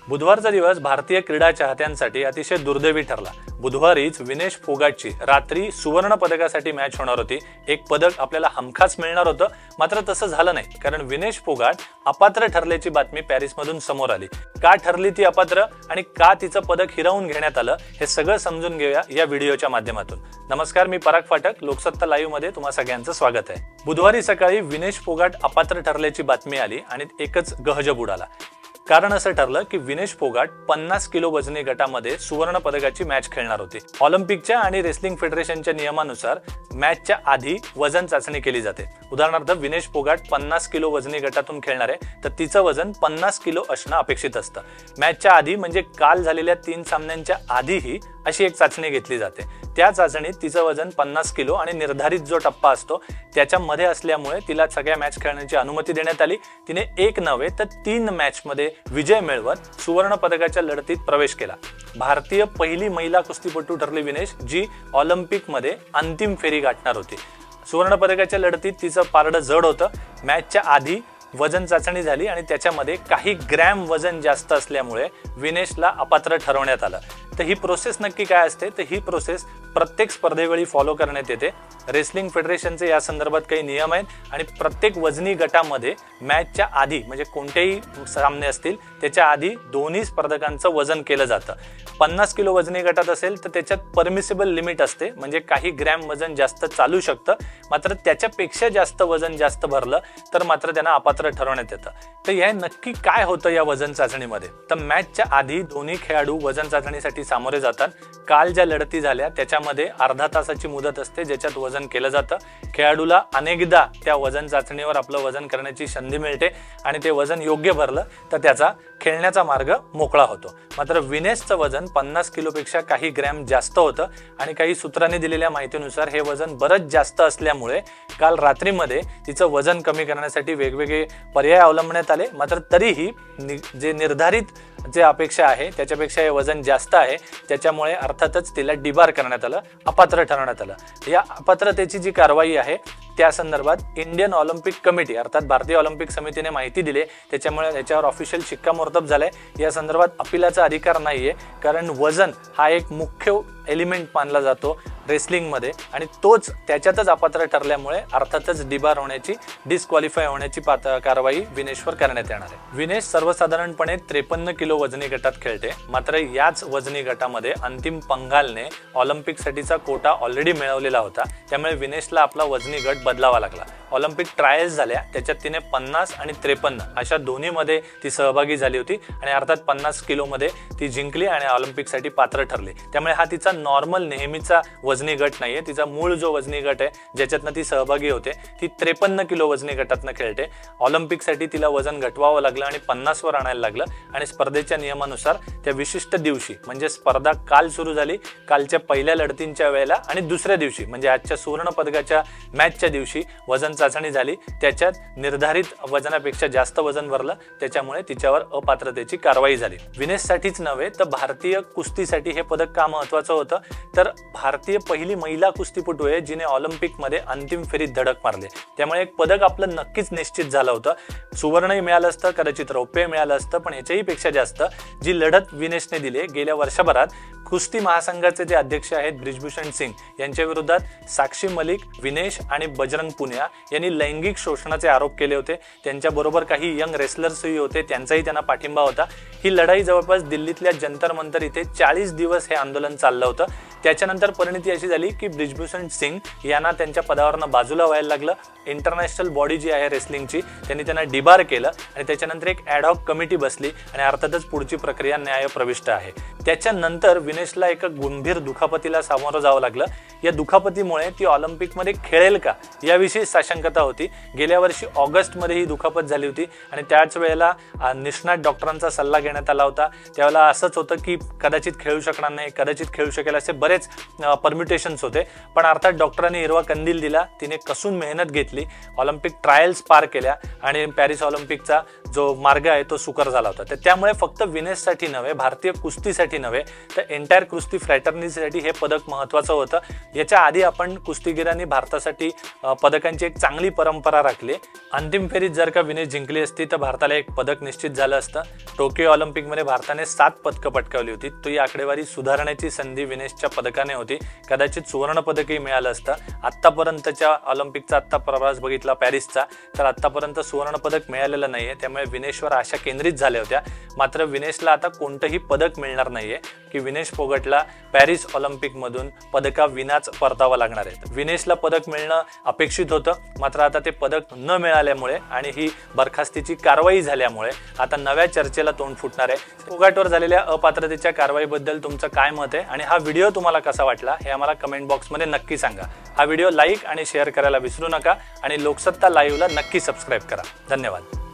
बुधवारचा दिवस भारतीय क्रीडा चाहत्यांसाठी अतिशय दुर्दैवी ठरला। बुधवारीच विनेश फोगाटची रात्री सुवर्ण पदकासाठी मॅच होणार होती। एक पदक आपल्याला हमखास मिळणार होतं, मात्र तसं झालं नाही, कारण विनेश फोगाट अपात्र ठरल्याची बातमी पॅरिसमधून समोर आली। का ठरली ती अपात्र आणि का तिचं पदक हिरावून घेण्यात आलं हे सगळं समजून घेऊया या व्हिडिओच्या माध्यमातून। नमस्कार, मी पराग फाटक, लोकसत्ता लाईव्ह मध्ये तुम्हा सगळ्यांचं स्वागत आहे। बुधवारी सकाळी विनेश फोगाट अपात्र ठरल्याची बातमी आली आणि एकच गहजब उडाला। कारण असं ठरलं की विनेश फोगाट 50 किलो वजनी गटामध्ये सुवर्ण पदकाची मॅच खेळणार होती। ऑलिम्पिकच्या आणि रेसलिंग फेडरेशनच्या नियमानुसार मॅचच्या आधी वजन चाचणी केली जाते। उदाहरणार्थ विनेश फोगाट 50 किलो वजनी गटातून खेळणार आहे, तर तिचं वजन 50 किलो असणं अपेक्षित असतं। मॅचच्या आधी म्हणजे काल झालेल्या 3 सामन्यांच्या आधीही अशी एक चाचणी घेतली जाते। त्या चाचणीत तिचं वजन 50 किलो आणि निर्धारित जो टप्पा असतो त्याच्यामध्ये असल्यामुळे तिला सगळ्या मॅच खेळण्याची अनुमती देण्यात आली। तिने एक नव्हे तर 3 मॅचमध्ये विजय मिळवत सुवर्ण पदकाच्या लढतीत प्रवेश केला। भारतीय पहिली महिला कुस्तीपटू ठरली विनेश, जी ऑलिम्पिकमध्ये अंतिम फेरी गाठणार होती। सुवर्ण पदकाच्या लढतीत तिचं पारडं जड होतं। मॅचच्या आधी वजन चाचणी झाली आणि त्याच्यामध्ये काही ग्रॅम वजन जास्त असल्यामुळे विनेशला अपात्र ठरवण्यात आलं। तर ही प्रोसेस नक्की काय असते, तर ही प्रोसेस प्रत्येक स्पर्धेवेळी फॉलो करण्यात येते। रेसलिंग फेडरेशनचे या संदर्भात काही नियम आहेत आणि प्रत्येक वजनी गटामध्ये मॅचच्या आधी म्हणजे कोणतेही सामने असतील त्याच्या आधी दोन्ही स्पर्धकांचं वजन केलं जातं। 50 किलो वजनी गटात असेल तर त्याच्यात परमिसिबल लिमिट असते, म्हणजे काही ग्रॅम वजन जास्त चालू शकतं, मात्र त्याच्यापेक्षा जास्त वजन जास्त भरलं तर मात्र त्यांना अपात्र ठरवण्यात येतं। तर हे नक्की काय होतं या वजन चाचणीमध्ये, तर मॅचच्या आधी दोन्ही खेळाडू वजन चाचणीसाठी सामोरे जातात। काल ज्या लढती झाल्या त्याच्यामध्ये अर्धा तासाची मुदत असते ज्याच्यात वजन केलं जातं। खेळाडूला अनेकदा त्या वजन चाचणीवर आपलं वजन करण्याची संधी मिळते आणि ते वजन योग्य भरलं तर त्याचा खेळण्याचा मार्ग मोकळा होतो। मात्र विनेशचं वजन 50 किलोपेक्षा काही ग्रॅम जास्त होतं आणि काही सूत्रांनी दिलेल्या माहितीनुसार हे वजन बरंच जास्त असल्यामुळे काल रात्रीमध्ये तिचं वजन कमी करण्यासाठी वेगवेगळे पर्याय अवलंबण्यात आले। मात्र तरीही जे निर्धारित जे अपेक्षा आहे त्याच्यापेक्षा हे वजन जास्त आहे, त्याच्यामुळे अर्थातच तिला डिबार करण्यात आलं, अपात्र ठरवण्यात आलं। या अपात्रतेची जी कारवाई आहे त्या संदर्भात इंडियन ऑलिम्पिक कमिटी अर्थात भारतीय ऑलिम्पिक समितीने माहिती दिली, त्याच्यामुळे त्याच्यावर ऑफिशियल शिक्कामोर्तब झालंय। या संदर्भात अपीलाचा अधिकार नाहीये, कारण वजन हा एक मुख्य एलिमेंट मानला जातो रेसलिंगमध्ये आणि तोच त्याच्यातच अपात्र ठरल्यामुळे अर्थातच डिबार होण्याची, डिस्क्वालिफाय होण्याची कारवाई विनेशवर करण्यात येणार आहे। विनेश सर्वसाधारणपणे 53 किलो वजनी गटात खेळते, मात्र याच वजनी गटामध्ये अंतिम पंघालने ऑलिम्पिकसाठीचा कोटा ऑलरेडी मिळवलेला होता, त्यामुळे विनेशला आपला वजनी गट बदलावा लागला। ऑलिम्पिक ट्रायल्स झाल्या, त्याच्यात तिने 50 आणि 53 अशा दोन्हीमध्ये ती सहभागी झाली होती आणि अर्थात 50 किलोमध्ये ती जिंकली आणि ऑलिम्पिकसाठी पात्र ठरली। त्यामुळे हा तिचा नॉर्मल नेहमीचा वजनी गट नाहीये, तिचा मूळ जो वजनी गट आहे ज्याच्यातनं ती सहभागी होते ती 53 किलो वजनी गटातनं खेळते। ऑलिम्पिकसाठी तिला वजन घटवावं लागलं आणि 50 वर आणायला लागलं आणि स्पर्धेच्या नियमानुसार त्या विशिष्ट दिवशी म्हणजे स्पर्धा काल सुरू झाली, कालच्या पहिल्या लढतींच्या वेळेला आणि दुसऱ्या दिवशी म्हणजे आजच्या सुवर्ण पदकाच्या मॅचच्या दिवशी वजन चाचणी झाली, त्याच्यात निर्धारित वजनापेक्षा जास्त वजन भरलं, त्याच्यामुळे तिच्यावर अपात्रतेची कारवाई झाली। विनेशसाठीच नव्हे तर भारतीय कुस्तीसाठी हे पदक का महत्त्वाचं होतं, तर भारतीय पहिली महिला कुस्तीपटू आहे जिने ऑलिम्पिकमध्ये अंतिम फेरीत धडक मारली, त्यामुळे एक पदक आपलं नक्कीच निश्चित झालं होतं। सुवर्णही मिळालं असतं, कदाचित रौप्य मिळालं असतं, पण याच्याही पेक्षा जास्त जी लढत विनेशने दिली गेल्या वर्षभरात कुस्ती महासंघाचे जे अध्यक्ष आहेत ब्रिजभूषण सिंग यांच्या विरोधात साक्षी मलिक, विनेश आणि बजरंग पुनिया यांनी लैंगिक शोषणाचे आरोप केले होते। त्यांच्याबरोबर काही यंग रेसलर्सही होते, त्यांचाही त्यांना पाठिंबा होता। ही लढाई जवळपास दिल्लीतल्या जंतर मंतर इथे 40 दिवस हे आंदोलन चाललं होतं। त्याच्यानंतर परिणिती अशी झाली की ब्रिजभूषण सिंग यांना त्यांच्या पदावरनं बाजूला व्हायला लागलं। इंटरनॅशनल बॉडी जी आहे रेसलिंगची त्यांनी त्यांना डिबार केलं आणि त्याच्यानंतर एक ॲडहॉक कमिटी बसली आणि अर्थातच पुढची प्रक्रिया न्यायप्रविष्ट आहे। त्याच्यानंतर विनेशला एका गंभीर दुखापतीला सामोरं जावं लागलं। या दुखापतीमुळे ती ऑलिम्पिकमध्ये खेळेल का याविषयी साशंकता होती। गेल्या वर्षी ऑगस्टमध्ये ही दुखापत झाली होती आणि त्याच वेळेला निष्णात डॉक्टरांचा सल्ला घेण्यात आला होता। त्यावेळेला असंच होतं की कदाचित खेळू शकणार नाही, कदाचित खेळू शकेल, असे बरेच परम्युटेशन्स होते, पण अर्थात डॉक्टरांनी हिरवा कंदील दिला। तिने कसून मेहनत घेतली, ऑलिम्पिक ट्रायल्स पार केल्या आणि पॅरिस ऑलिम्पिकचा जो मार्ग आहे तो सुकर झाला होता। तर त्यामुळे फक्त विनेशसाठी नव्हे, भारतीय कुस्तीसाठी नव्हे, तर एंटायर कुस्ती फ्रॅटर्निटीसाठी हे पदक महत्त्वाचं होतं। याच्या आधी आपण कुस्तीगिरांनी भारतासाठी पदकांची एक चांगली परंपरा राखली। अंतिम फेरीत जर का विनेश जिंकली असती तर भारताला एक पदक निश्चित झालं असतं। टोकियो ऑलिम्पिकमध्ये भारताने 7 पदकं पटकावली होती। तो ही आकडेवारी सुधारण्याची संधी विनेशच्या पदकाने होती। कदाचित सुवर्ण पदकही मिळालं असतं। आत्तापर्यंतच्या ऑलिम्पिकचा आत्ता प्रवास बघितला पॅरिसचा, तर आत्तापर्यंत सुवर्ण पदक मिळालेलं नाहीये। त्यामुळे विनेशवर आशा केंद्रित झाल्या होत्या। मात्र विनेशला आता कोणतंही पदक मिळणार नाहीये की विनेश फोगाटला पॅरिस ऑलिम्पिकमधून पदकाविनाच परतावं लागणार आहे। विनेशला पदक मिळणं अपेक्षित होतं, मात्र आता ते पदक न मिळाल्यामुळे आणि ही बरखास्तीची कारवाई झाल्यामुळे आता नव्या चर्चेला तोंड फुटणार आहे। फोगाटवर झालेल्या अपात्रतेच्या कारवाईबद्दल तुमचं काय मत आहे आणि हा व्हिडिओ तुम्हाला कसा वाटला हे आम्हाला कमेंट बॉक्समध्ये नक्की सांगा। हा व्हिडिओ लाईक आणि शेअर करायला विसरू नका आणि लोकसत्ता लाईव्हला नक्की सबस्क्राईब करा। धन्यवाद।